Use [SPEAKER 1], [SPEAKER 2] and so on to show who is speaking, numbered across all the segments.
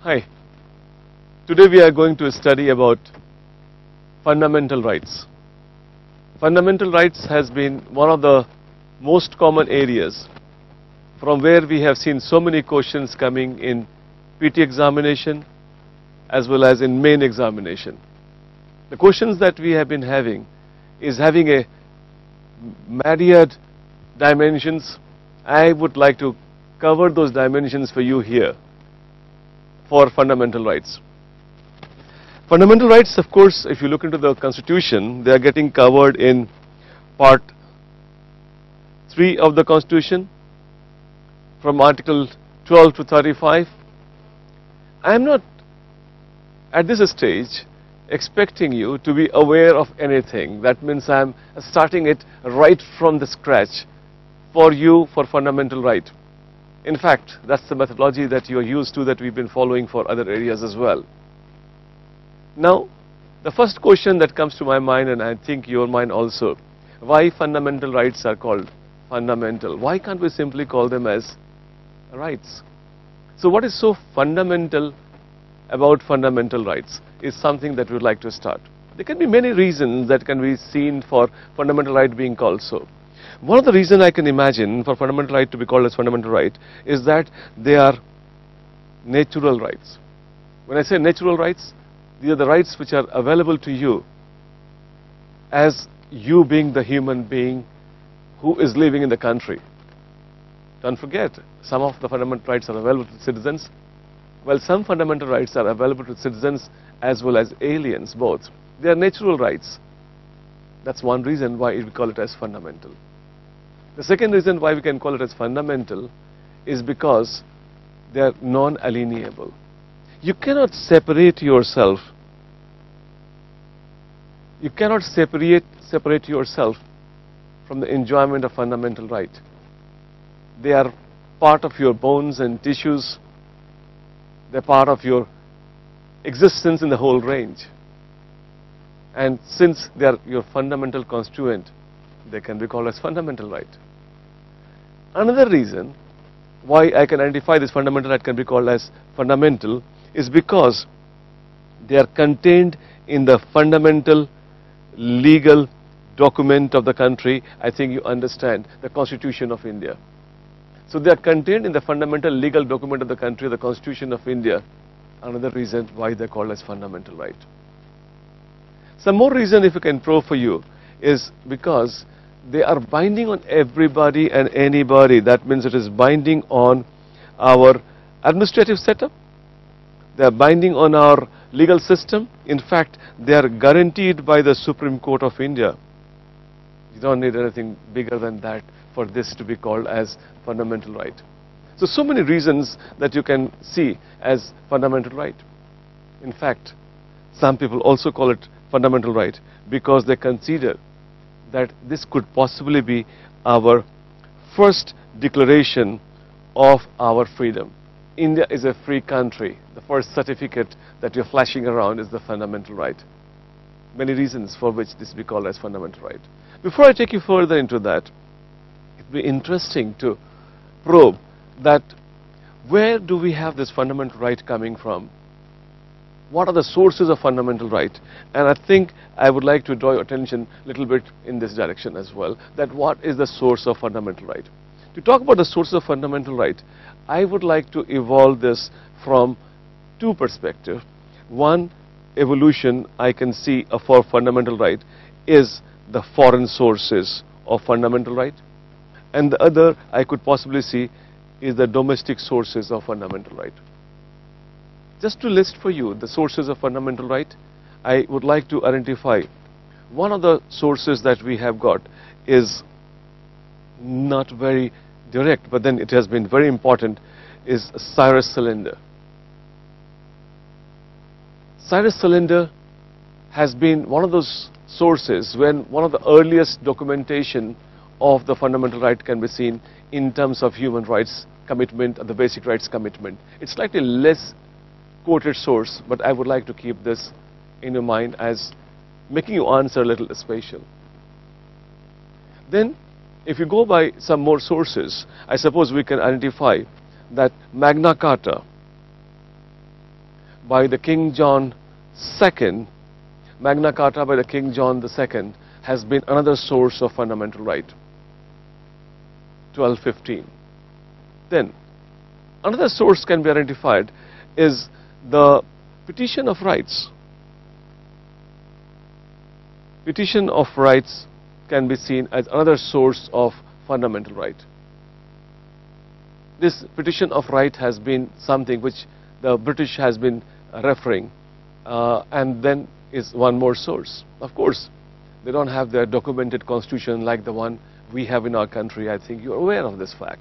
[SPEAKER 1] Hi. Today we are going to study about fundamental rights. Fundamental rights has been one of the most common areas from where we have seen so many questions coming in PT examination as well as in main examination. The questions that we have been having is having a myriad dimensions. I would like to cover those dimensions for you here for fundamental rights. Fundamental rights, of course, if you look into the Constitution, they are getting covered in Part 3 of the Constitution from Article 12 to 35. I am not at this stage expecting you to be aware of anything. That means I am starting it right from the scratch for you for fundamental right. In fact, that's the methodology that you are used to, that we've been following for other areas as well. Now, the first question that comes to my mind, and I think your mind also, why fundamental rights are called fundamental? Why can't we simply call them as rights? So what is so fundamental about fundamental rights is something that we would like to start. There can be many reasons that can be seen for fundamental right being called so. One of the reasons I can imagine for fundamental right to be called as fundamental right is that they are natural rights. When I say natural rights, these are the rights which are available to you as you being the human being who is living in the country. Don't forget, some of the fundamental rights are available to citizens, while some fundamental rights are available to citizens as well as aliens, both. They are natural rights. That's one reason why we call it as fundamental. The second reason why we can call it as fundamental is because they are non-alienable. You cannot separate yourself. You cannot separate yourself from the enjoyment of fundamental right. They are part of your bones and tissues. They're part of your existence in the whole range. And since they are your fundamental constituent, they can be called as fundamental right. Another reason why I can identify this fundamental right can be called as fundamental is because they are contained in the fundamental legal document of the country. I think you understand, the Constitution of India. So they are contained in the fundamental legal document of the country, the Constitution of India. Another reason why they are called as fundamental right. Some more reason, if I can prove for you, is because they are binding on everybody and anybody. That means it is binding on our administrative setup. They are binding on our legal system. In fact, they are guaranteed by the Supreme Court of India. You don't need anything bigger than that for this to be called as fundamental right. So many reasons that you can see as fundamental right. In fact, some people also call it fundamental right because they consider that this could possibly be our first declaration of our freedom. India is a free country. The first certificate that you're flashing around is the fundamental right. Many reasons for which this be called as fundamental right. Before I take you further into that, it would be interesting to probe that where do we have this fundamental right coming from? What are the sources of fundamental right? And I think I would like to draw your attention a little bit in this direction as well, that what is the source of fundamental right? To talk about the source of fundamental right, I would like to evolve this from two perspectives. One evolution I can see for fundamental right is the foreign sources of fundamental right, and the other I could possibly see is the domestic sources of fundamental right. Just to list for you the sources of fundamental right, I would like to identify one of the sources that we have got is not very direct, but then it has been very important, is Cyrus Cylinder. Cyrus Cylinder has been one of those sources when one of the earliest documentation of the fundamental right can be seen in terms of human rights commitment and the basic rights commitment. It's slightly less quoted source, but I would like to keep this in your mind as making you answer a little special. Then, if you go by some more sources, I suppose we can identify that Magna Carta by the King John II, Magna Carta by the King John II, has been another source of fundamental right, 1215. Then, another source can be identified is the Petition of Rights. Petition of Rights can be seen as another source of fundamental right. This Petition of Right has been something which the British has been referring, and then is one more source. Of course, they don't have their documented constitution like the one we have in our country. I think you're aware of this fact.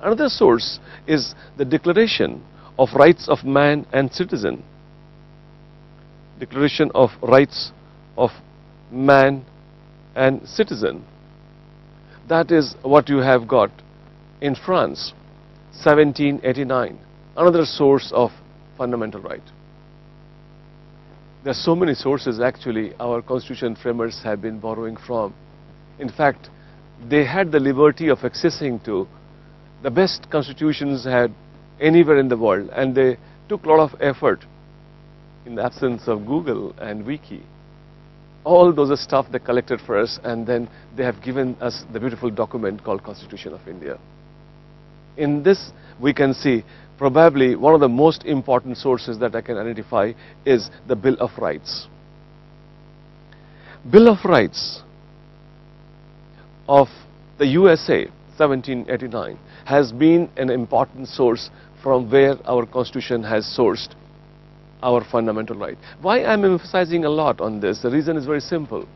[SPEAKER 1] Another source is the Declaration of Rights of Man and Citizen. Declaration of Rights of Man and Citizen. That is what you have got in France, 1789. Another source of fundamental right. There are so many sources actually our constitution framers have been borrowing from. In fact, they had the liberty of accessing to the best constitutions had anywhere in the world, and they took a lot of effort in the absence of Google and Wiki. All those are stuff they collected for us, and then they have given us the beautiful document called Constitution of India. In this, we can see probably one of the most important sources that I can identify is the Bill of Rights. Bill of Rights of the USA, 1789, has been an important source from where our Constitution has sourced our fundamental right. Why I'm emphasizing a lot on this? The reason is very simple.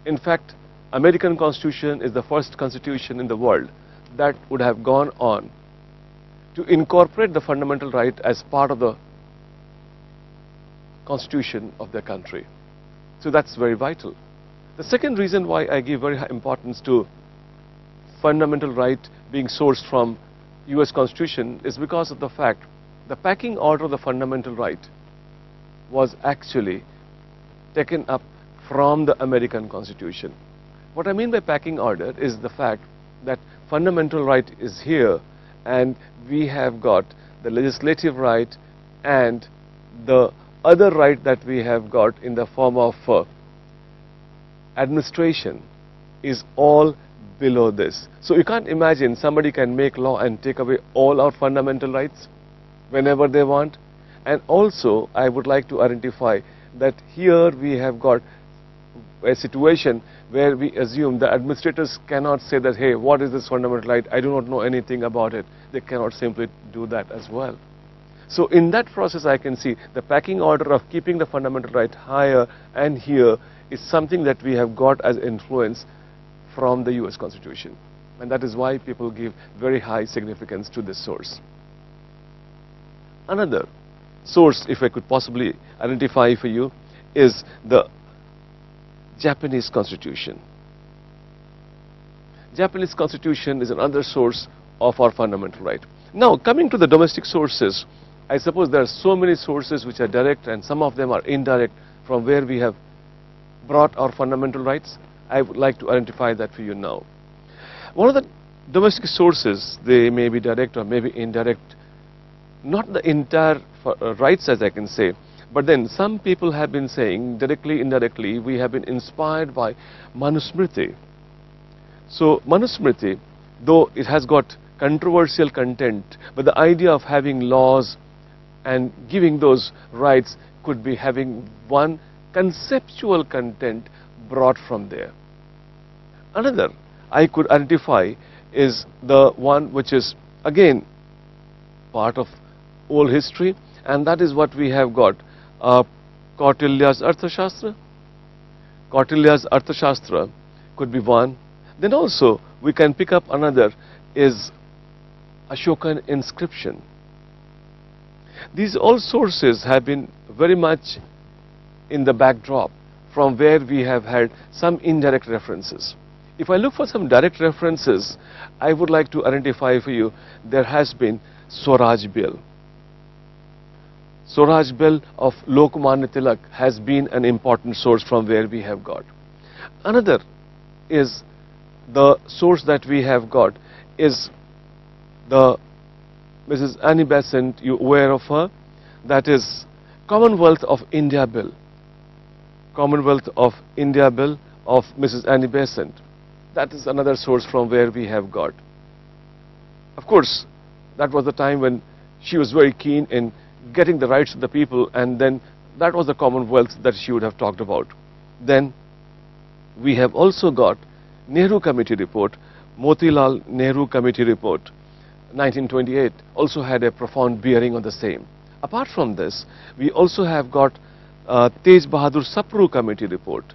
[SPEAKER 1] In fact, American Constitution is the first constitution in the world that would have gone on to incorporate the fundamental right as part of the constitution of their country. So that's very vital. The second reason why I give very high importance to fundamental right being sourced from US Constitution is because of the fact the packing order of the fundamental right was actually taken up from the American Constitution. What I mean by packing order is the fact that fundamental right is here, and we have got the legislative right and the other right that we have got in the form of administration is all below this. So you can't imagine somebody can make law and take away all our fundamental rights whenever they want. And also I would like to identify that here we have got a situation where we assume the administrators cannot say that, hey, what is this fundamental right? I do not know anything about it. They cannot simply do that as well. So in that process I can see the packing order of keeping the fundamental right higher and here is something that we have got as influence from the US Constitution. And that is why people give very high significance to this source. Another source, if I could possibly identify for you, is the Japanese Constitution. Japanese Constitution is another source of our fundamental right. Now, coming to the domestic sources, I suppose there are so many sources which are direct and some of them are indirect from where we have brought our fundamental rights. I would like to identify that for you now. One of the domestic sources, they may be direct or maybe indirect, not the entire rights as I can say, but then some people have been saying directly, indirectly, we have been inspired by Manusmriti. So Manusmriti, though it has got controversial content, but the idea of having laws and giving those rights could be having one conceptual content brought from there. Another I could identify is the one which is again part of old history, and that is what we have got, Kautilya's Arthashastra. Kautilya's Arthashastra could be one. Then also we can pick up another is Ashokan inscription. These all sources have been very much in the backdrop from where we have had some indirect references. If I look for some direct references, I would like to identify for you there has been Swaraj Bill. Swaraj Bill of Lokmanya Tilak has been an important source from where we have got. Another is the source that we have got is the Mrs. Annie Besant, you aware of her, that is Commonwealth of India Bill. Commonwealth of India Bill of Mrs. Annie Besant. That is another source from where we have got. Of course, that was the time when she was very keen in getting the rights of the people, and then that was the Commonwealth that she would have talked about. Then we have also got Nehru Committee report, Motilal Nehru Committee report, 1928, also had a profound bearing on the same. Apart from this, we also have got Tej Bahadur Sapru Committee report.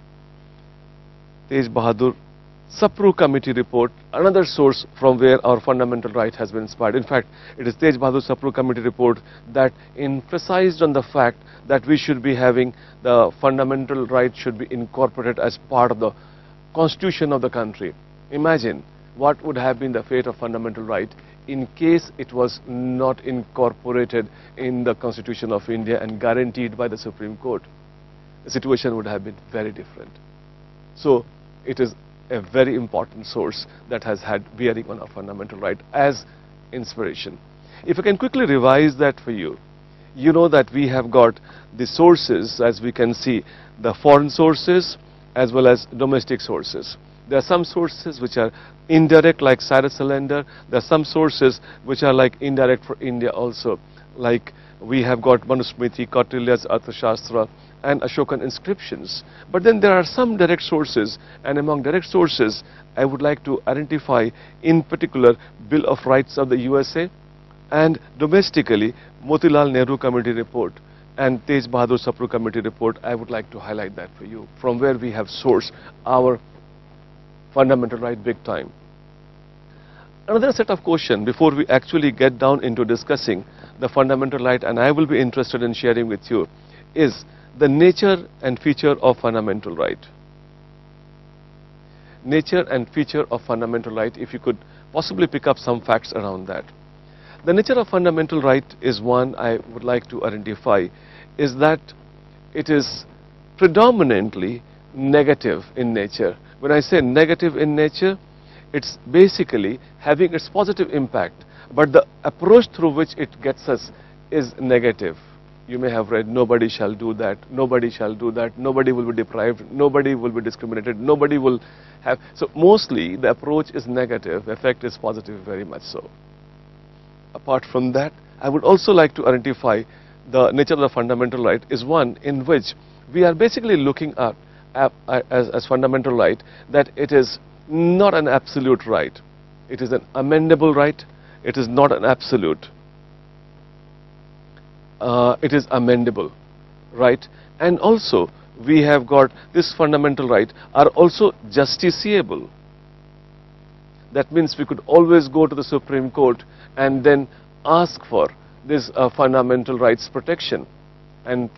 [SPEAKER 1] Tej Bahadur Sapru Committee report, another source from where our fundamental right has been inspired. In fact, it is Tej Bahadur Sapru Committee report that emphasized on the fact that we should be having the fundamental right should be incorporated as part of the constitution of the country. Imagine what would have been the fate of fundamental right in case it was not incorporated in the Constitution of India and guaranteed by the Supreme Court. The situation would have been very different. So it is a very important source that has had bearing on our fundamental right as inspiration. If I can quickly revise that for you, you know that we have got the sources, as we can see, the foreign sources as well as domestic sources. There are some sources which are indirect, like Cyrus Cylinder. There are some sources which are like indirect for India also, like we have got Manusmriti, Kautilya's Arthashastra and Ashokan inscriptions. But then there are some direct sources, and among direct sources I would like to identify in particular Bill of Rights of the USA, and domestically Motilal Nehru Committee report and Tej Bahadur Sapru Committee report. I would like to highlight that for you, from where we have sourced our fundamental right big time. Another set of questions before we actually get down into discussing the fundamental right, and I will be interested in sharing with you, is the nature and feature of fundamental right. Nature and feature of fundamental right, if you could possibly pick up some facts around that. The nature of fundamental right is one I would like to identify, is that it is predominantly negative in nature. When I say negative in nature, it's basically having its positive impact, but the approach through which it gets us is negative. You may have read, nobody shall do that, nobody shall do that, nobody will be deprived, nobody will be discriminated, nobody will have. So mostly the approach is negative, effect is positive, very much so. Apart from that, I would also like to identify the nature of the fundamental right is one in which we are basically looking at as fundamental right, that it is not an absolute right. It is an amendable right. It is not an absolute. It is amendable, right? And also we have got this fundamental right are also justiciable. That means we could always go to the Supreme Court and then ask for this fundamental rights protection. And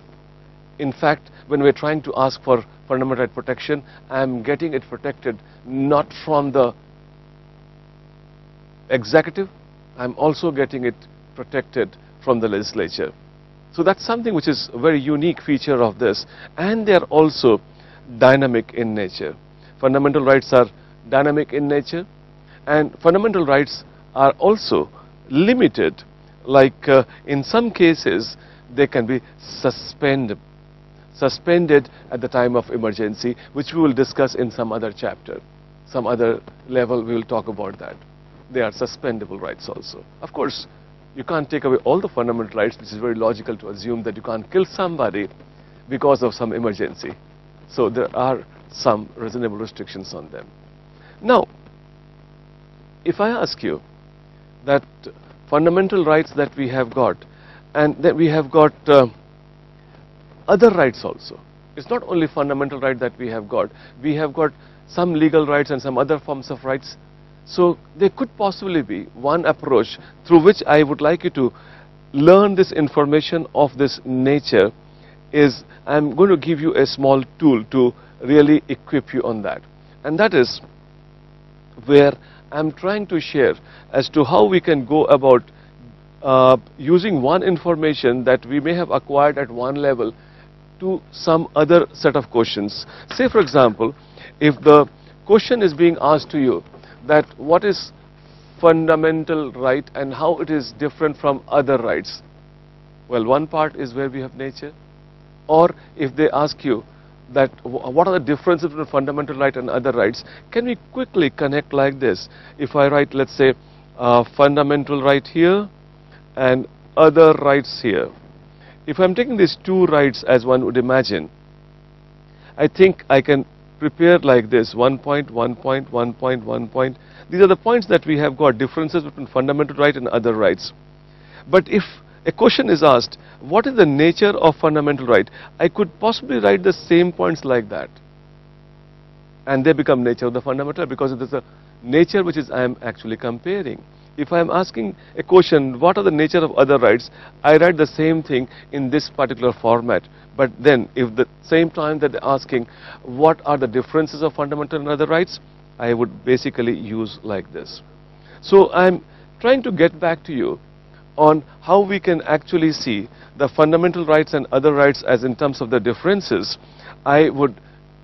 [SPEAKER 1] in fact, when we're trying to ask for fundamental right protection, I'm getting it protected not from the executive, I'm also getting it protected from the legislature. So that's something which is a very unique feature of this, and they are also dynamic in nature. Fundamental rights are dynamic in nature, and fundamental rights are also limited, like in some cases they can be suspended at the time of emergency, which we will discuss in some other chapter, some other level we will talk about that. They are suspendable rights also. Of course, you can't take away all the fundamental rights, which is very logical to assume that you can't kill somebody because of some emergency. So there are some reasonable restrictions on them. Now, if I ask you that fundamental rights that we have got, and then we have got other rights also. It's not only fundamental right that we have got some legal rights and some other forms of rights. So there could possibly be one approach through which I would like you to learn this information of this nature is, I'm going to give you a small tool to really equip you on that. And that is where I'm trying to share as to how we can go about using one information that we may have acquired at one level to some other set of questions. Say for example, if the question is being asked to you that what is fundamental right and how it is different from other rights, Well, one part is where we have nature. Or if they ask you that what are the differences between fundamental right and other rights, can we quickly connect like this? If I write, let's say, fundamental right here and other rights here. If I'm taking these two rights as one would imagine, I think I can prepare like this: 1 point, 1 point, 1 point, 1 point. These are the points that we have got differences between fundamental right and other rights. But if a question is asked, what is the nature of fundamental right? I could possibly write the same points like that, and they become nature of the fundamental, because it is a nature which is I am actually comparing. If I am asking a question, what are the nature of other rights, I write the same thing in this particular format. But then if the same time that they're asking what are the differences of fundamental and other rights, I would basically use like this. So I'm trying to get back to you on how we can actually see the fundamental rights and other rights as in terms of the differences. I would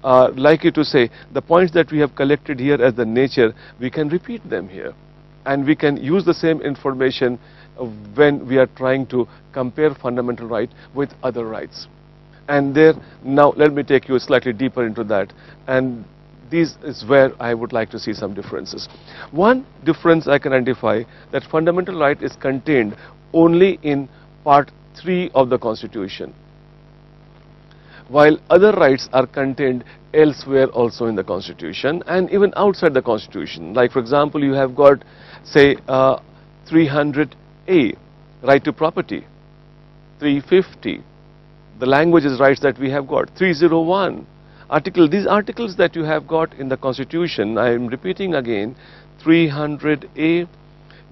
[SPEAKER 1] like you to say the points that we have collected here as the nature, we can repeat them here, and we can use the same information when we are trying to compare fundamental right with other rights. And there, now let me take you slightly deeper into that, and this is where I would like to see some differences. One difference I can identify, that fundamental right is contained only in part 3 of the Constitution, while other rights are contained elsewhere also in the Constitution and even outside the Constitution. Like for example, you have got, say, 300A, right to property, 350, the languages rights that we have got, 301, article, these articles that you have got in the Constitution, I am repeating again, 300A,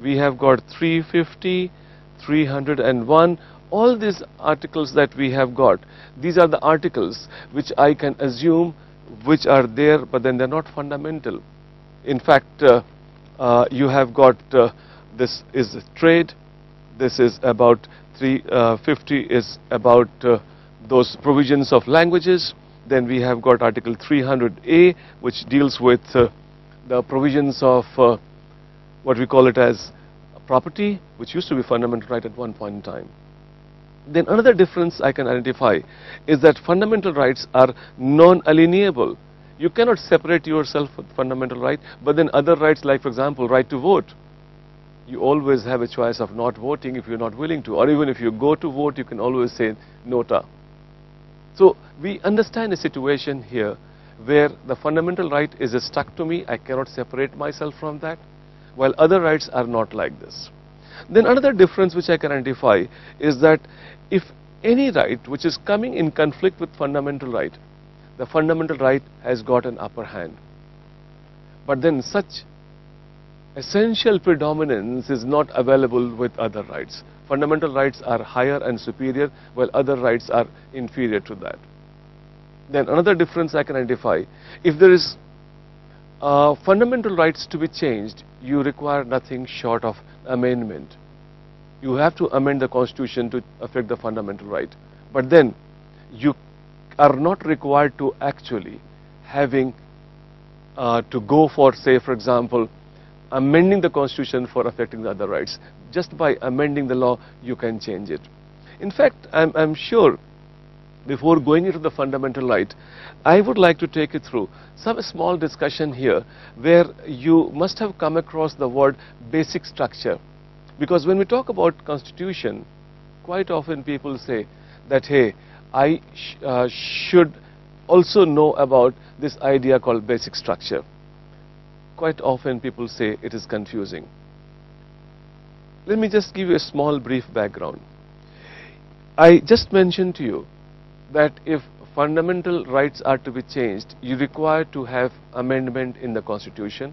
[SPEAKER 1] we have got 350, 301, all these articles that we have got, these are the articles which I can assume which are there, but then they're not fundamental. In fact, you have got, this is trade, this is about 350 is about those provisions of languages. Then we have got article 300A, which deals with the provisions of what we call it as property, which used to be fundamental right at one point in time. Then another difference I can identify is that fundamental rights are non-alienable. You cannot separate yourself from fundamental right, but then other rights, like for example, right to vote, you always have a choice of not voting if you're not willing to, or even if you go to vote, you can always say nota. So we understand a situation here where the fundamental right is stuck to me, I cannot separate myself from that, while other rights are not like this. Then another difference which I can identify is that if any right which is coming in conflict with fundamental right, the fundamental right has got an upper hand. But then such essential predominance is not available with other rights. Fundamental rights are higher and superior, while other rights are inferior to that. Then another difference I can identify, if there is fundamental rights to be changed, you require nothing short of amendment. You have to amend the Constitution to affect the fundamental right. But then you are not required to actually having to go for, say for example, amending the Constitution for affecting the other rights. Just by amending the law, you can change it. In fact, I'm sure before going into the fundamental right, I would like to take you through some small discussion here where you must have come across the word basic structure. Because when we talk about Constitution, quite often people say that, hey, I should also know about this idea called basic structure. Quite often people say it is confusing. Let me just give you a small brief background. I just mentioned to you that if fundamental rights are to be changed, you require to have amendment in the Constitution.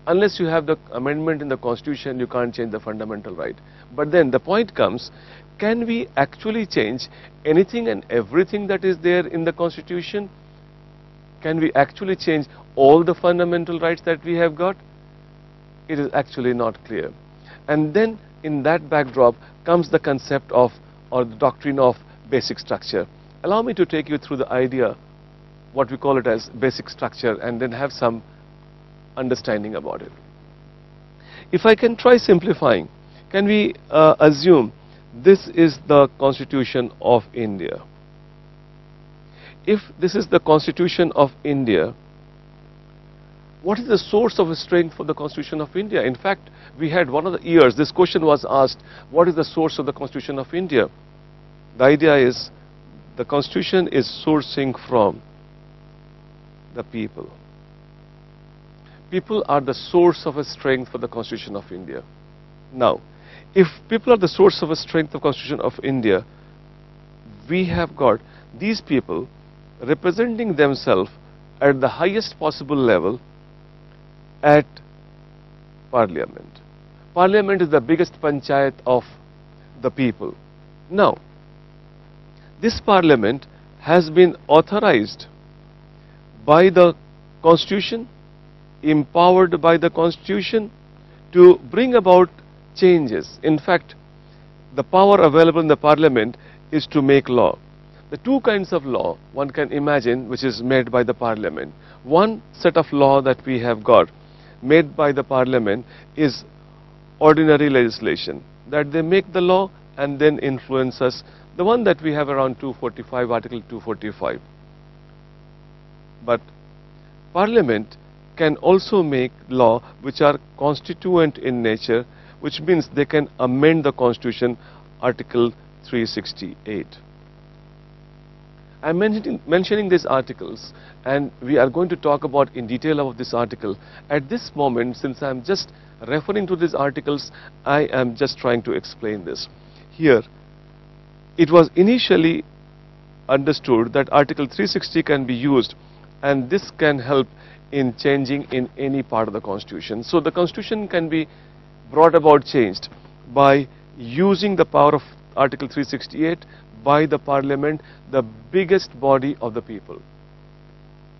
[SPEAKER 1] Unless you have the amendment in the Constitution, you can't change the fundamental right. But then the point comes, can we actually change anything and everything that is there in the Constitution? Can we actually change all the fundamental rights that we have got? It is actually not clear. And then in that backdrop comes the concept of, or the doctrine of basic structure. Allow me to take you through the idea, what we call it as basic structure, and then have some understanding about it. If I can try simplifying, can we assume this is the Constitution of India. If this is the Constitution of India, what is the source of strength for the Constitution of India? In fact, we had one of the years, this question was asked, what is the source of the Constitution of India? The idea is, the Constitution is sourcing from the people. People are the source of a strength for the Constitution of India. Now, if people are the source of a strength of Constitution of India, we have got these people representing themselves at the highest possible level at Parliament. Parliament is the biggest panchayat of the people. Now, this Parliament has been authorized by the Constitution, empowered by the Constitution to bring about changes. In fact, the power available in the Parliament is to make law. The two kinds of law one can imagine which is made by the Parliament. One set of law that we have got made by the Parliament is ordinary legislation, that they make the law and then influence us. The one that we have around 245, Article 245. But Parliament can also make law which are constituent in nature, which means they can amend the Constitution, Article 368. I am mentioning these articles, and we are going to talk about in detail about this article. At this moment, since I am just referring to these articles, I am just trying to explain this. Here, it was initially understood that Article 360 can be used, and this can help in changing in any part of the Constitution. So the Constitution can be brought about changed by using the power of Article 368 by the Parliament, the biggest body of the people.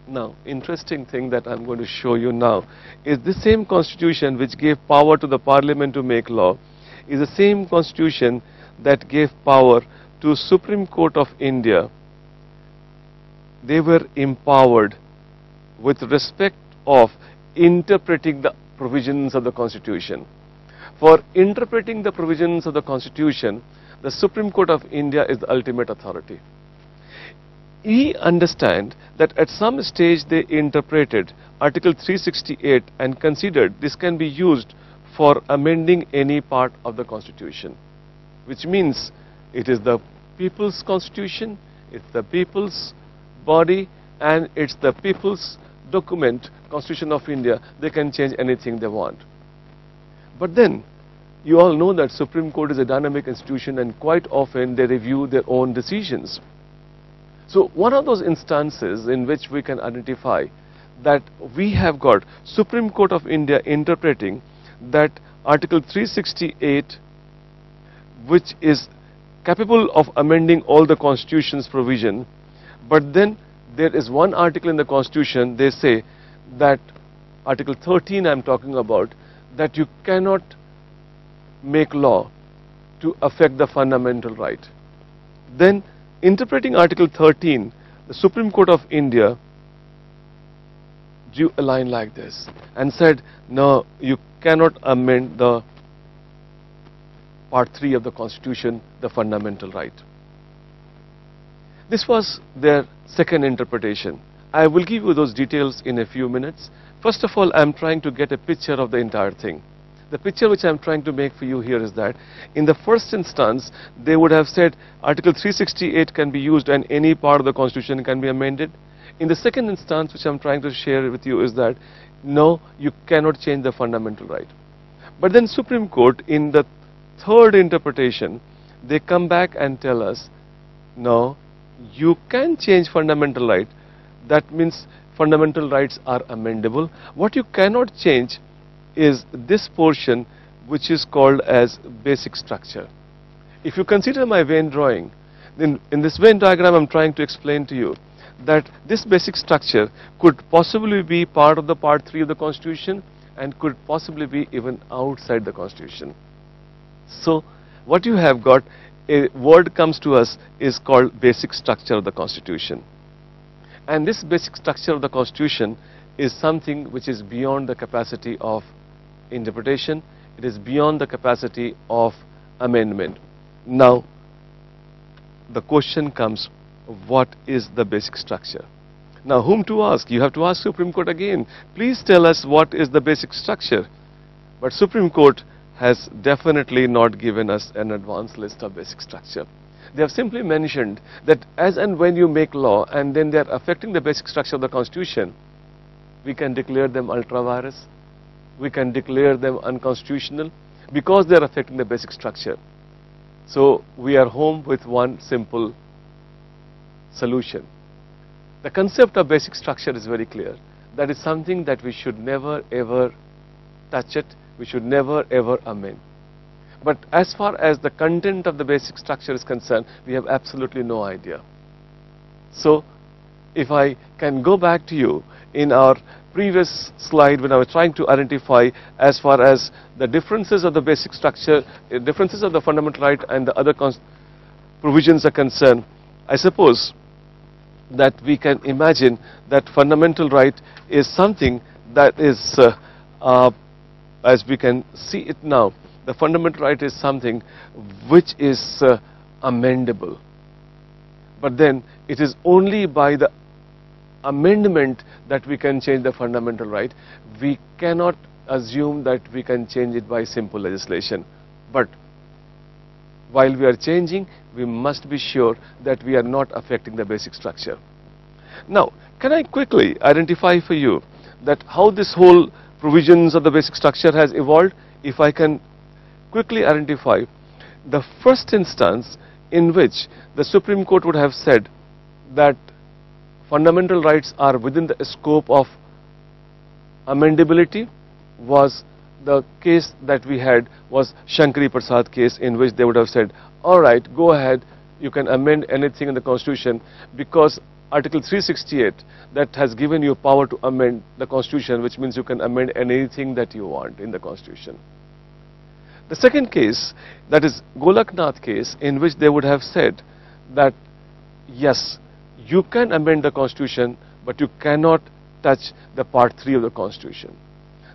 [SPEAKER 1] Now, interesting thing that I'm going to show you now is the same Constitution which gave power to the Parliament to make law is the same Constitution that gave power to Supreme Court of India. They were empowered with respect of interpreting the provisions of the Constitution. For interpreting the provisions of the Constitution, the Supreme Court of India is the ultimate authority. We understand that at some stage they interpreted Article 368 and considered this can be used for amending any part of the Constitution, which means it is the people's Constitution, it's the people's body, and it's the people's document, Constitution of India. They can change anything they want. But then, you all know that Supreme Court is a dynamic institution, and quite often they review their own decisions. So one of those instances in which we can identify that we have got Supreme Court of India interpreting that Article 368, which is capable of amending all the Constitution's provision, but then there is one article in the Constitution, they say that Article 13 I'm talking about, that you cannot make law to affect the fundamental right. Then, interpreting Article 13, the Supreme Court of India drew a line like this and said, no, you cannot amend the Part 3 of the Constitution, the fundamental right. This was their second interpretation. I will give you those details in a few minutes. First of all, I am trying to get a picture of the entire thing. The picture which I am trying to make for you here is that in the first instance, they would have said Article 368 can be used and any part of the Constitution can be amended. In the second instance, which I am trying to share with you, is that no, you cannot change the fundamental right. But then Supreme Court, in the third interpretation, they come back and tell us, no, you can change fundamental right. That means fundamental rights are amendable. What you cannot change is this portion which is called as basic structure. If you consider my Venn drawing, then in this Venn diagram I'm trying to explain to you that this basic structure could possibly be part of the Part 3 of the Constitution and could possibly be even outside the Constitution. So what you have got, a word comes to us, is called basic structure of the Constitution. And this basic structure of the Constitution is something which is beyond the capacity of interpretation. It is beyond the capacity of amendment. Now, the question comes, what is the basic structure? Now, whom to ask? You have to ask Supreme Court again. Please tell us what is the basic structure. But Supreme Court has definitely not given us an advanced list of basic structure. They have simply mentioned that as and when you make law and then they are affecting the basic structure of the Constitution, we can declare them ultra vires, we can declare them unconstitutional because they are affecting the basic structure. So we are home with one simple solution. The concept of basic structure is very clear. That is something that we should never ever touch it, we should never ever amend. But as far as the content of the basic structure is concerned, we have absolutely no idea. So if I can go back to you in our previous slide when I was trying to identify as far as the differences of the basic structure, differences of the fundamental right and the other provisions are concerned, I suppose that we can imagine that fundamental right is something that is, as we can see it now, the fundamental right is something which is amendable. But then it is only by the amendment that we can change the fundamental right. We cannot assume that we can change it by simple legislation. But while we are changing, we must be sure that we are not affecting the basic structure. Now, can I quickly identify for you that how this whole provisions of the basic structure has evolved? If I can quickly identify the first instance in which the Supreme Court would have said that fundamental rights are within the scope of amendability was the case that we had was Shankari Prasad case, in which they would have said, all right, go ahead, you can amend anything in the Constitution because Article 368 that has given you power to amend the Constitution, which means you can amend anything that you want in the Constitution. The second case, that is Golaknath case, in which they would have said that yes, you can amend the Constitution, but you cannot touch the Part 3 of the Constitution.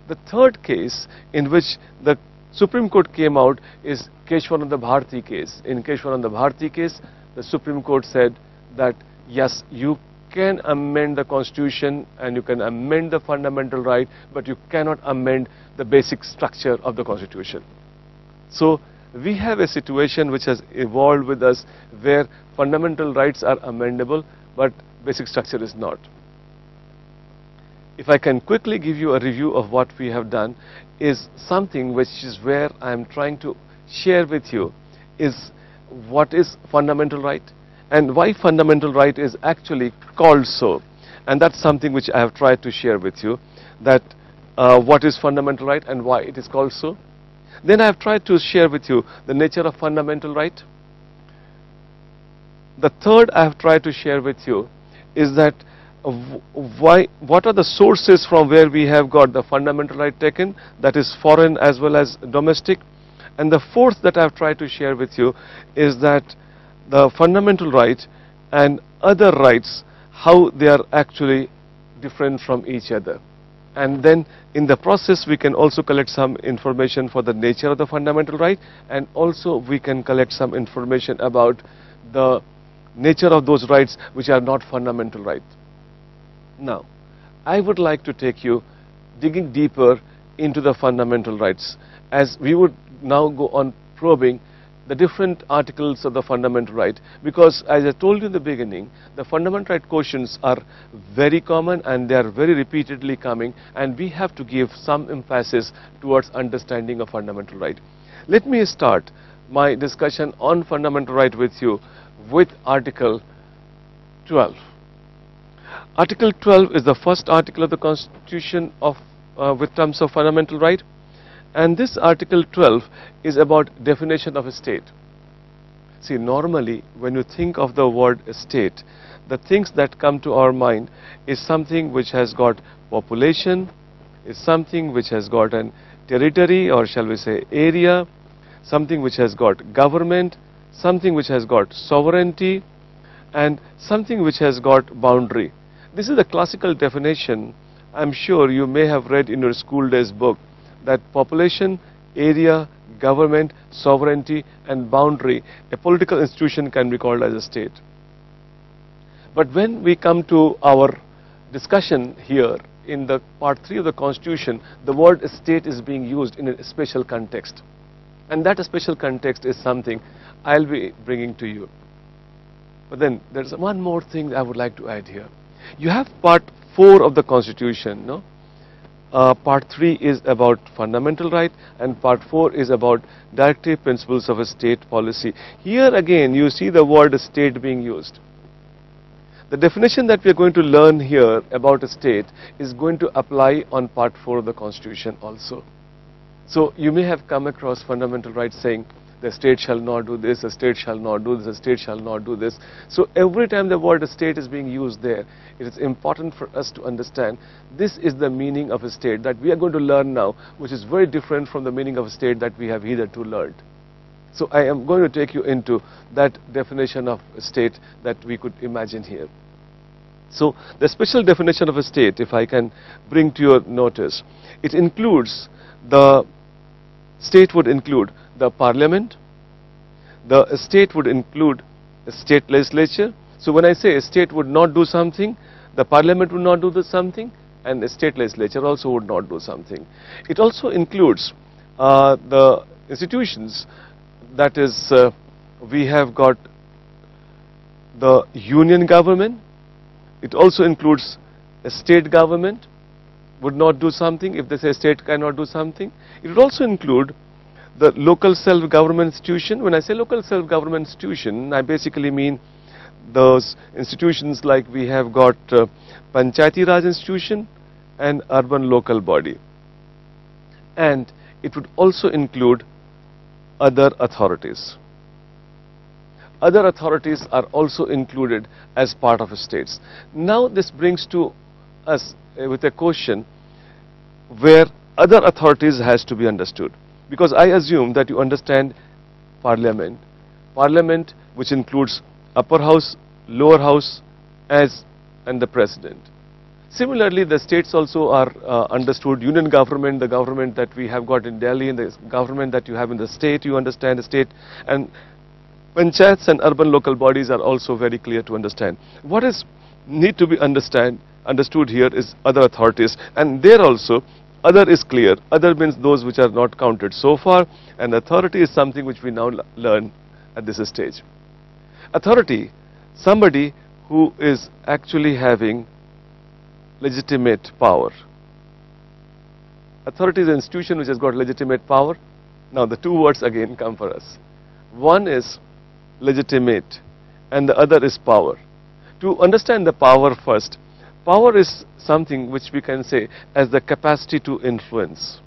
[SPEAKER 1] The third case in which the Supreme Court came out is Keshwananda Bharati case. In Keshwananda Bharati case, the Supreme Court said that yes, you can amend the Constitution and you can amend the fundamental right, but you cannot amend the basic structure of the Constitution. So we have a situation which has evolved with us where fundamental rights are amendable, but basic structure is not. If I can quickly give you a review of what we have done, is something which is where I am trying to share with you is what is fundamental right and why fundamental right is actually called so. And that's something which I have tried to share with you, that what is fundamental right and why it is called so. Then I have tried to share with you the nature of fundamental right. The third I have tried to share with you is that what are the sources from where we have got the fundamental right taken, that is foreign as well as domestic. And the fourth that I have tried to share with you is that the fundamental right and other rights, how they are actually different from each other. And then in the process we can also collect some information for the nature of the fundamental right, and also we can collect some information about the nature of those rights which are not fundamental rights. Now, I would like to take you digging deeper into the fundamental rights, as we would now go on probing the different articles of the fundamental right, because as I told you in the beginning, the fundamental right questions are very common and they are very repeatedly coming, and we have to give some emphasis towards understanding of fundamental right. Let me start my discussion on fundamental right with you with Article 12. Article 12 is the first article of the Constitution of with terms of fundamental right, and this Article 12 is about definition of a state. See, normally when you think of the word state, the things that come to our mind is something which has got population, is something which has got an territory, or shall we say area, something which has got government, something which has got sovereignty, and something which has got boundary. This is the classical definition. I'm sure you may have read in your school days book that population area, government, sovereignty and boundary, a political institution can be called as a state. But when we come to our discussion here in the part 3 of the Constitution, the word state is being used in a special context. And that special context is something I'll be bringing to you. But then there's one more thing I would like to add here. You have part 4 of the Constitution, no? Part 3 is about fundamental right and part 4 is about directive principles of a state policy. Here again you see the word state being used. The definition that we are going to learn here about a state is going to apply on part 4 of the Constitution also. So you may have come across fundamental rights saying the state shall not do this, the state shall not do this, the state shall not do this. So every time the word state is being used there, it is important for us to understand this is the meaning of a state that we are going to learn now, which is very different from the meaning of a state that we have hitherto learned. So I am going to take you into that definition of a state that we could imagine here. So the special definition of a state, if I can bring to your notice, it includes the state would include the parliament, the state would include a state legislature. So when I say a state would not do something, the parliament would not do something and the state legislature also would not do something. It also includes the institutions, that is we have got the union government. It also includes a state government would not do something if they say state cannot do something. It would also include the local self-government institution. When I say local self-government institution, I basically mean those institutions like we have got Panchayati Raj institution and urban local body. And it would also include other authorities. Other authorities are also included as part of states. Now this brings to us with a question where other authorities has to be understood. Because I assume that you understand parliament. Parliament which includes upper house, lower house and the president. Similarly, the states also are understood. Union government, the government that we have got in Delhi and the government that you have in the state, you understand the state. And panchayats and urban local bodies are also very clear to understand. What is need to be understood here is other authorities, and there also other is clear. Other means those which are not counted so far, and authority is something which we now learn at this stage. Authority, somebody who is actually having legitimate power. Authority is an institution which has got legitimate power. Now the two words again come for us. One is legitimate and the other is power. To understand the power first, power is something which we can say as the capacity to influence.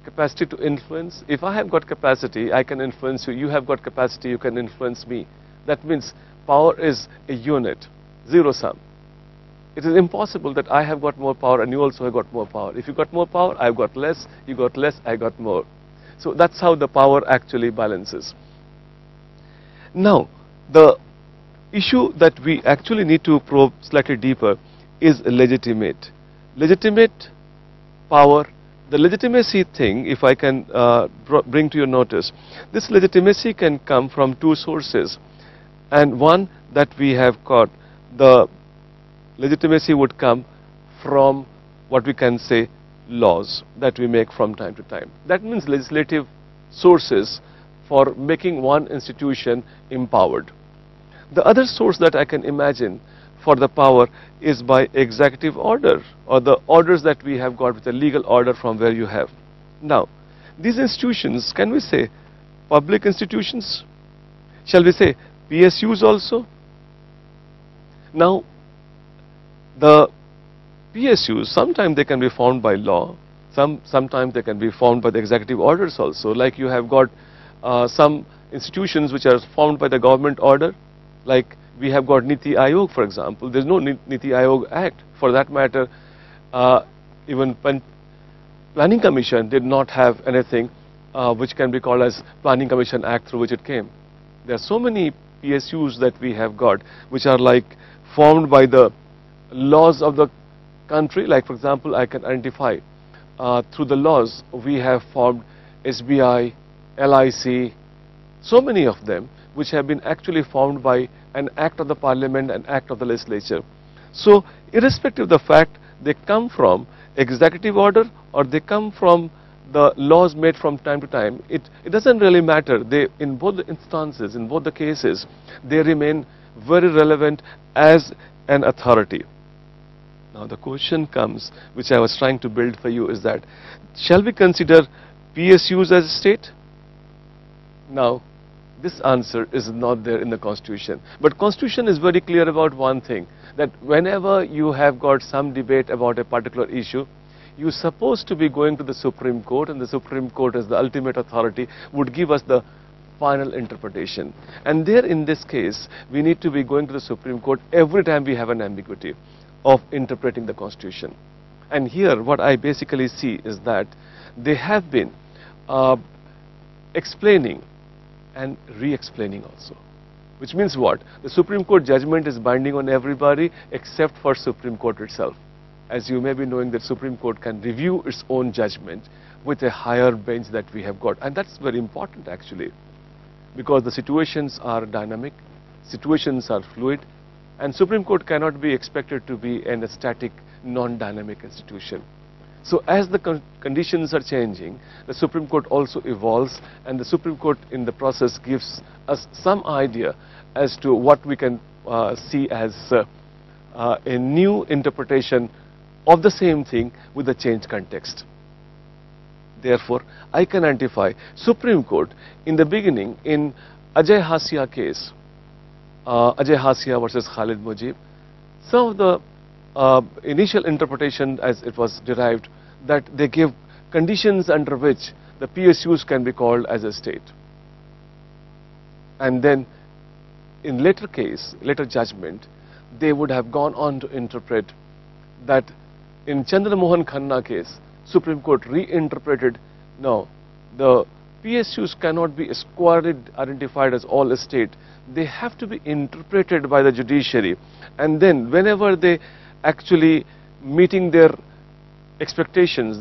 [SPEAKER 1] Capacity to influence. If I have got capacity, I can influence you. You have got capacity, you can influence me. That means power is a unit, zero sum. It is impossible that I have got more power and you also have got more power. If you got more power, I've got less, you got less, I got more. So that's how the power actually balances. Now, the issue that we actually need to probe slightly deeper is legitimate. Legitimate power, the legitimacy thing, if I can bring to your notice, this legitimacy can come from two sources. And one that we have got, the legitimacy would come from what we can say laws that we make from time to time. That means legislative sources for making one institution empowered. The other source that I can imagine for the power is by executive order, or the orders that we have got with a legal order from where you have. Now, these institutions, can we say public institutions? Shall we say PSUs also? Now, the PSUs, sometimes they can be formed by law, sometimes they can be formed by the executive orders also. Like you have got some institutions which are formed by the government order, like we have got Niti Aayog, for example. There is no Niti Aayog Act. For that matter, even Planning Commission did not have anything which can be called as Planning Commission Act through which it came. There are so many PSUs that we have got which are like formed by the laws of the country. Like for example, I can identify through the laws we have formed SBI, LIC, so many of them which have been actually formed by an act of the parliament, an act of the legislature. So irrespective of the fact they come from executive order or they come from the laws made from time to time, it doesn't really matter. They, in both the instances, in both the cases, they remain very relevant as an authority. Now the question comes, which I was trying to build for you, is that shall we consider PSUs as a state? Now this answer is not there in the Constitution, but Constitution is very clear about one thing, that whenever you have got some debate about a particular issue, you're supposed to be going to the Supreme Court, and the Supreme Court as the ultimate authority would give us the final interpretation. And there in this case, we need to be going to the Supreme Court every time we have an ambiguity of interpreting the Constitution. And here what I basically see is that they have been explaining and re-explaining also. Which means what? The Supreme Court judgment is binding on everybody except for Supreme Court itself. As you may be knowing, that Supreme Court can review its own judgment with a higher bench that we have got. And that's very important actually, because the situations are dynamic, situations are fluid, and Supreme Court cannot be expected to be a static, non-dynamic institution. So as the conditions are changing, the Supreme Court also evolves, and the Supreme Court in the process gives us some idea as to what we can see as a new interpretation of the same thing with a changed context. Therefore, I can identify Supreme Court in the beginning in Ajay Hasia case, Ajay Hasia versus Khalid Mujib. Some of the initial interpretation as it was derived, that they give conditions under which the PSUs can be called as a state. And then in later case, later judgment, they would have gone on to interpret that in Chandra Mohan Khanna case, Supreme Court reinterpreted, no, the PSUs cannot be squarely identified as all a state. They have to be interpreted by the judiciary, and then whenever they actually meeting their expectations,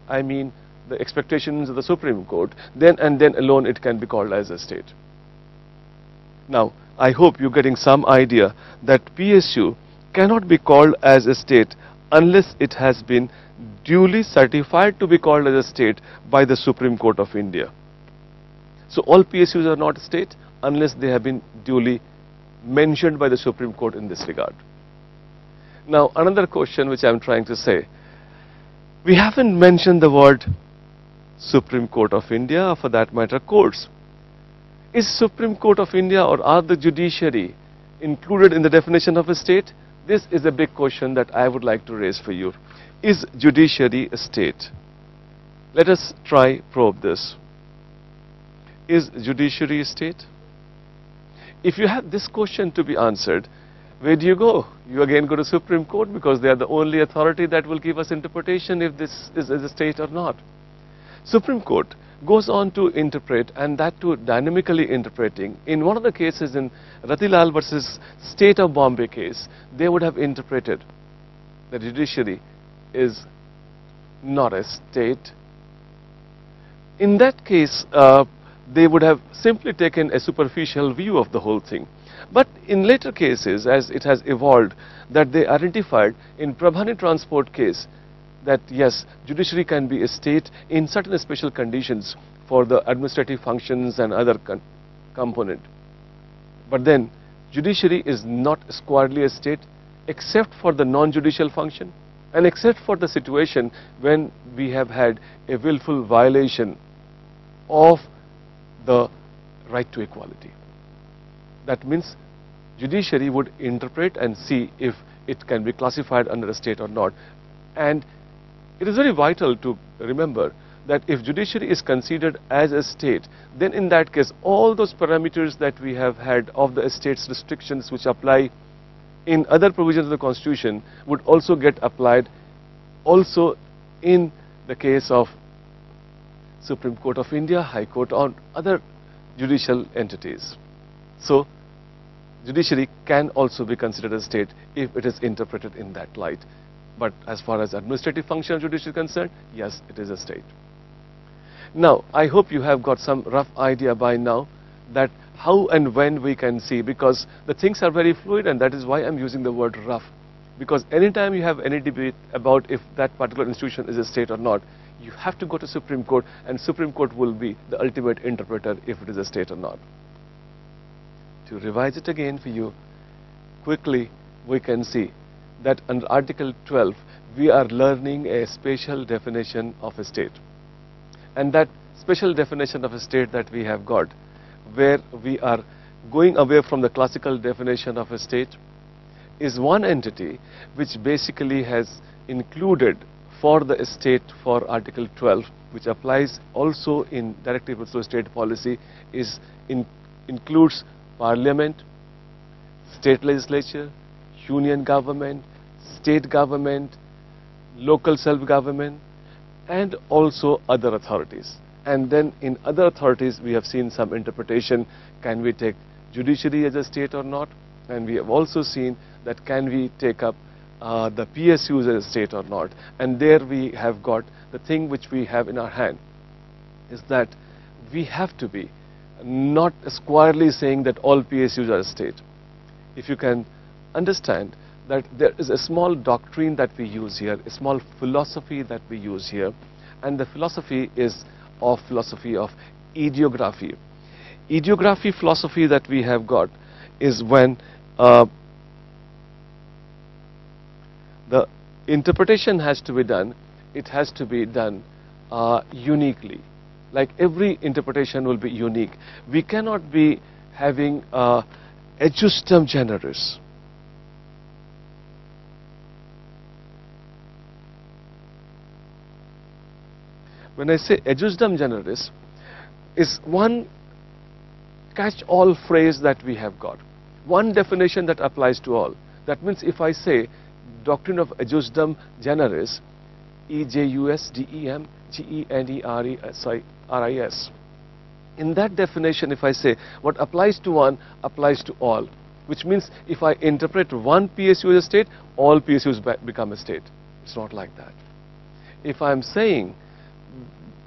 [SPEAKER 1] I mean the expectations of the Supreme Court, then and then alone it can be called as a state. Now, I hope you're getting some idea that PSU cannot be called as a state unless it has been duly certified to be called as a state by the Supreme Court of India. So all PSUs are not a state unless they have been duly mentioned by the Supreme Court in this regard. Now another question which I'm trying to say, we haven't mentioned the word Supreme Court of India, or for that matter courts. Is Supreme Court of India or are the judiciary included in the definition of a state? This is a big question that I would like to raise for you. Is judiciary a state? Let us try probe this. Is judiciary a state? If you have this question to be answered, where do you go? You again go to Supreme Court, because they are the only authority that will give us interpretation if this is a state or not. Supreme Court goes on to interpret, and that too dynamically interpreting. In one of the cases in Ratilal versus State of Bombay case, they would have interpreted the judiciary is not a state. In that case, they would have simply taken a superficial view of the whole thing. But in later cases, as it has evolved, that they identified in Prabhani Transport case, that yes, judiciary can be a state in certain special conditions for the administrative functions and other component. But then judiciary is not squarely a state except for the non-judicial function and except for the situation when we have had a willful violation of the right to equality. That means judiciary would interpret and see if it can be classified under a state or not. And it is very vital to remember that if judiciary is considered as a state, then in that case all those parameters that we have had of the state's restrictions which apply in other provisions of the Constitution would also get applied also in the case of Supreme Court of India, High Court, or other judicial entities. So judiciary can also be considered a state if it is interpreted in that light. But as far as administrative function of judiciary is concerned, yes, it is a state. Now, I hope you have got some rough idea by now that how and when we can see, because the things are very fluid, and that is why I'm using the word rough. Because anytime you have any debate about if that particular institution is a state or not, you have to go to Supreme Court, and Supreme Court will be the ultimate interpreter if it is a state or not. To revise it again for you, quickly we can see that under Article 12, we are learning a special definition of a state. And that special definition of a state that we have got, where we are going away from the classical definition of a state, is one entity which basically has included for the state for Article 12, which applies also in directive of state policy, includes Parliament, state legislature, union government, state government, local self-government, and also other authorities. And then in other authorities, we have seen some interpretation. Can we take judiciary as a state or not? And we have also seen that can we take up the PSUs as a state or not? And there we have got the thing which we have in our hand, is that we have to be not squarely saying that all PSUs are a state. If you can understand that there is a small doctrine that we use here, a small philosophy that we use here, and the philosophy is philosophy of ideography. Ideography philosophy that we have got is when the interpretation has to be done, it has to be done uniquely. Like every interpretation will be unique. We cannot be having adjustum generis. When I say adjustum generis, is one catch-all phrase that we have got, one definition that applies to all. That means if I say doctrine of adjustum generis, EJUSDEM in that definition, if I say what applies to one applies to all, which means if I interpret one PSU as a state, all PSUs become a state. It's not like that. If I'm saying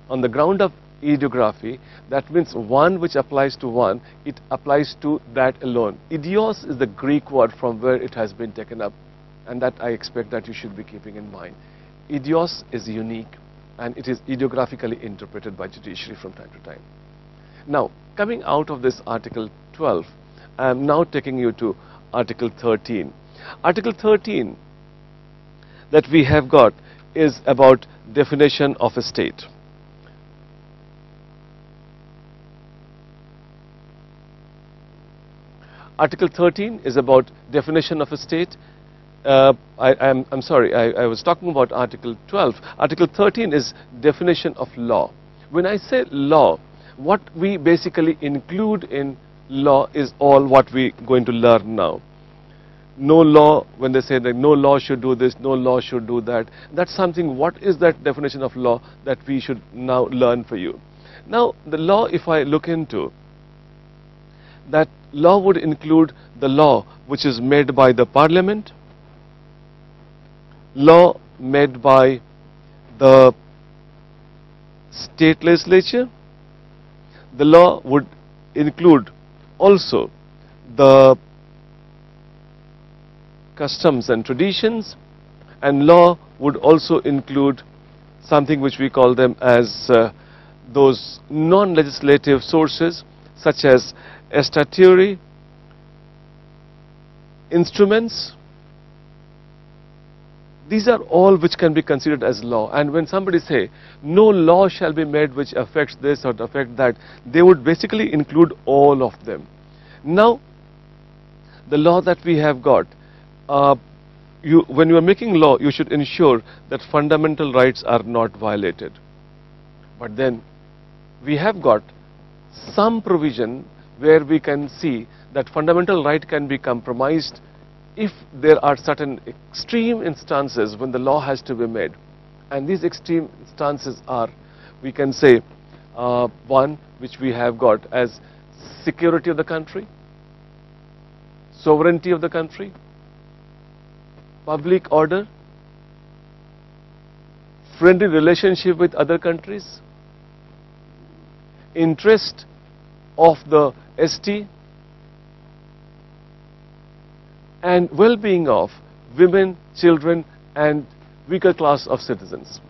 [SPEAKER 1] on the ground of ideography, that means one which applies to one, it applies to that alone. Idios is the Greek word from where it has been taken up, and that I expect that you should be keeping in mind. Idios is unique, and it is ideographically interpreted by judiciary from time to time. Now, coming out of this Article 12, I am now taking you to Article 13. Article 13 that we have got is about definition of a state. Article 13 is about definition of a state. I'm sorry, I was talking about Article 12. Article 13 is definition of law. When I say law, what we basically include in law is all what we're going to learn now. No law, when they say that no law should do this, no law should do that, that's something, what is that definition of law that we should now learn for you? Now, the law, if I look into, that law would include the law which is made by the Parliament, law made by the state legislature. The law would include also the customs and traditions, and law would also include something which we call them as those non-legislative sources, such as statutory instruments. These are all which can be considered as law. And when somebody say, no law shall be made which affects this or affect that, they would basically include all of them. Now, the law that we have got, when you are making law, you should ensure that fundamental rights are not violated. But then, we have got some provision where we can see that fundamental right can be compromised if there are certain extreme instances when the law has to be made. And these extreme instances are, we can say, one which we have got as security of the country, sovereignty of the country, public order, friendly relationship with other countries, interest of the ST, and well-being of women, children, and weaker class of citizens.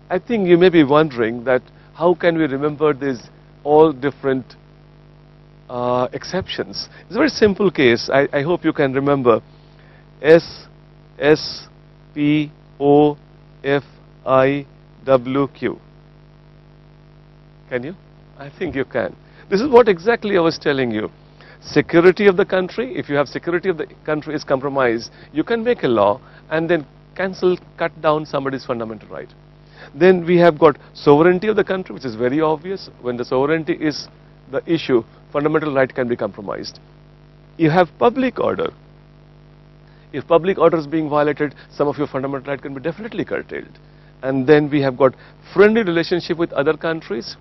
[SPEAKER 1] I think you may be wondering that how can we remember these all different exceptions. It's a very simple case. I hope you can remember S, S, P, O, F, I, W, Q. Can you? I think you can. This is what exactly I was telling you. Security of the country, if you have security of the country is compromised, you can make a law and then cancel, cut down somebody's fundamental right. Then we have got sovereignty of the country, which is very obvious. When the sovereignty is the issue, fundamental right can be compromised. You have public order. If public order is being violated, some of your fundamental right can be definitely curtailed. And then we have got friendly relationship with other countries.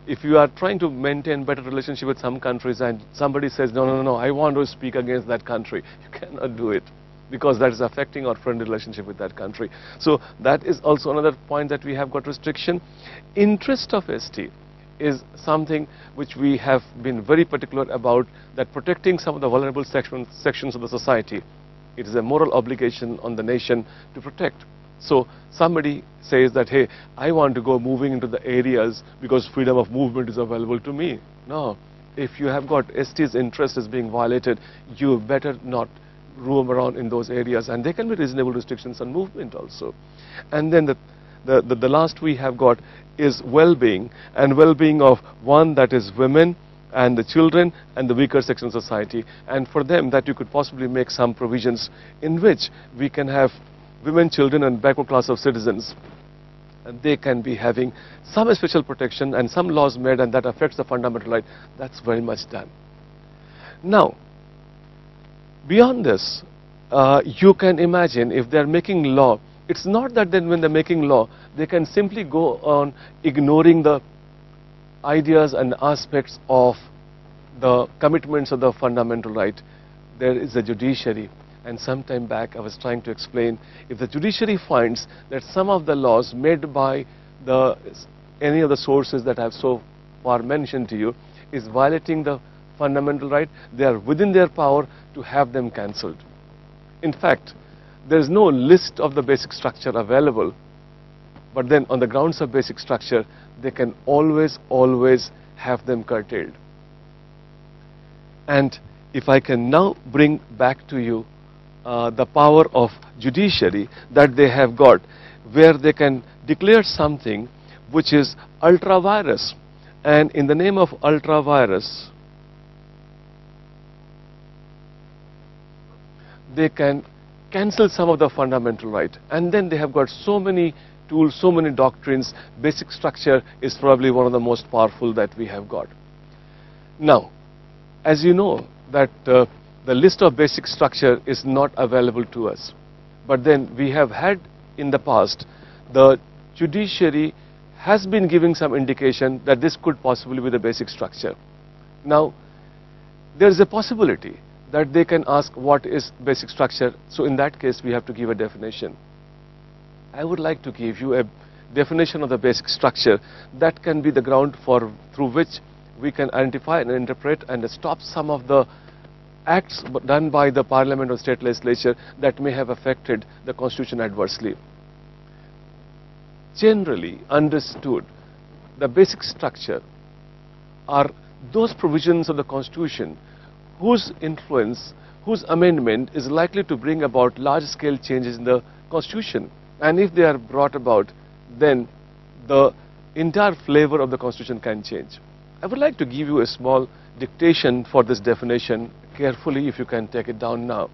[SPEAKER 1] If you are trying to maintain better relationship with some countries and somebody says, no, I want to speak against that country, you cannot do it because that is affecting our friendly relationship with that country. So that is also another point that we have got restriction. Interest of ST is something which we have been very particular about, that protecting some of the vulnerable sections of the society. It is a moral obligation on the nation to protect. So somebody says that, hey, I want to go moving into the areas because freedom of movement is available to me. No, if you have got ST's interest is being violated, you better not roam around in those areas, and there can be reasonable restrictions on movement also. And then the last we have got is well-being, and well-being of one, that is women and the children and the weaker section of society, and for them that you could possibly make some provisions in which we can have women, children, and backward class of citizens, and they can be having some special protection and some laws made, and that affects the fundamental right. That's very much done. Now, beyond this, you can imagine if they're making law, it's not that then when they're making law, they can simply go on ignoring the ideas and aspects of the commitments of the fundamental right. There is a judiciary. And some time back I was trying to explain, if the judiciary finds that some of the laws made by any of the sources that I have so far mentioned to you is violating the fundamental right, they are within their power to have them cancelled. In fact, there is no list of the basic structure available, but then on the grounds of basic structure, they can always have them curtailed. And if I can now bring back to you the power of judiciary that they have got, where they can declare something which is ultra-virus, and in the name of ultra-virus, they can cancel some of the fundamental right. And then they have got so many tools, so many doctrines. Basic structure is probably one of the most powerful that we have got. Now, as you know that the list of basic structure is not available to us, but then we have had in the past, the judiciary has been giving some indication that this could possibly be the basic structure. Now, there is a possibility that they can ask what is basic structure, so in that case we have to give a definition. I would like to give you a definition of the basic structure that can be the ground through which we can identify and interpret and stop some of the acts done by the parliament or state legislature that may have affected the constitution adversely. Generally understood, the basic structure are those provisions of the constitution whose influence, whose amendment is likely to bring about large-scale changes in the constitution. And if they are brought about, then the entire flavor of the constitution can change. I would like to give you a small dictation for this definition. Carefully, if you can take it down now.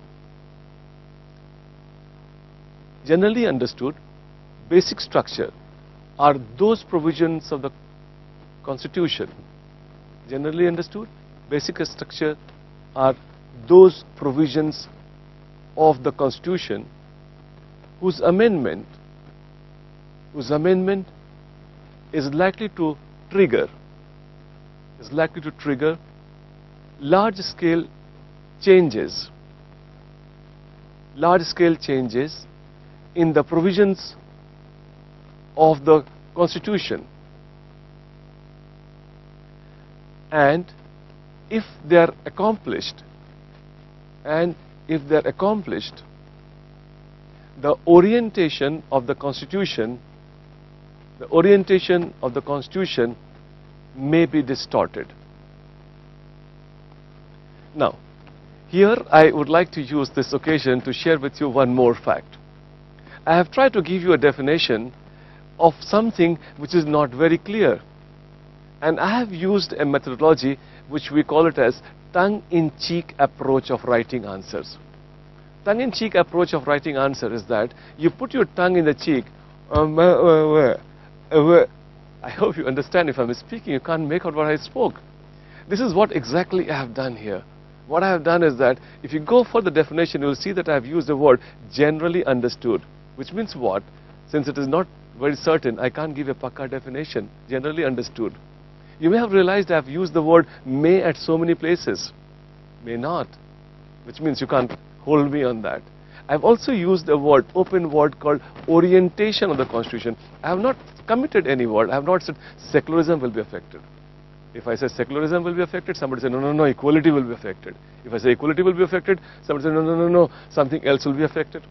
[SPEAKER 1] Generally understood, basic structure are those provisions of the Constitution. Generally understood, basic structure are those provisions of the Constitution whose amendment is likely to trigger large-scale changes in the provisions of the Constitution. And if they are accomplished, the orientation of the Constitution may be distorted. Now, here I would like to use this occasion to share with you one more fact. I have tried to give you a definition of something which is not very clear. And I have used a methodology which we call it as tongue-in-cheek approach of writing answers. Tongue-in-cheek approach of writing answer is that you put your tongue in the cheek. I hope you understand. If I'm speaking, you can't make out what I spoke. This is what exactly I have done here. What I have done is that if you go for the definition, you will see that I have used the word generally understood, which means what? Since it is not very certain, I can't give a pakka definition. Generally understood. You may have realized I have used the word may at so many places. May not, which means you can't hold me on that. I have also used a word, open word called orientation of the Constitution. I have not committed any word. I have not said secularism will be affected. If I say secularism will be affected, somebody say no, equality will be affected. If I say equality will be affected, somebody say no, something else will be affected.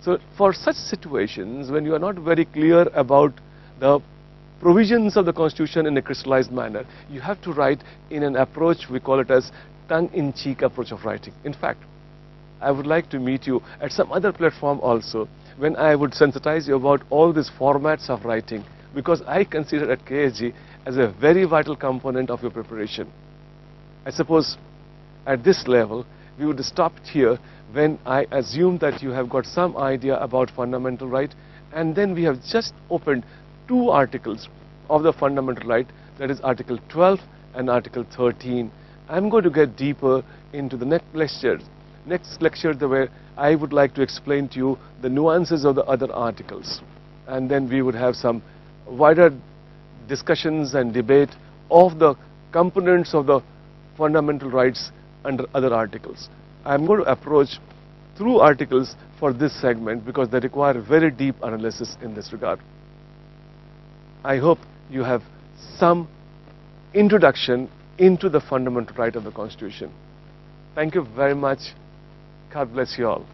[SPEAKER 1] So for such situations, when you are not very clear about the provisions of the Constitution in a crystallized manner, you have to write in an approach, we call it as tongue-in-cheek approach of writing. In fact, I would like to meet you at some other platform also, when I would sensitize you about all these formats of writing, because I consider at KSG as a very vital component of your preparation. I suppose at this level, we would stop here when I assume that you have got some idea about fundamental right, and then we have just opened 2 articles of the fundamental right, that is Article 12 and Article 13. I'm going to get deeper into the next lecture, where I would like to explain to you the nuances of the other articles, and then we would have some wider discussions and debate of the components of the fundamental rights under other articles. I'm going to approach through articles for this segment because they require very deep analysis in this regard. I hope you have some introduction into the fundamental right of the Constitution. Thank you very much. God bless you all.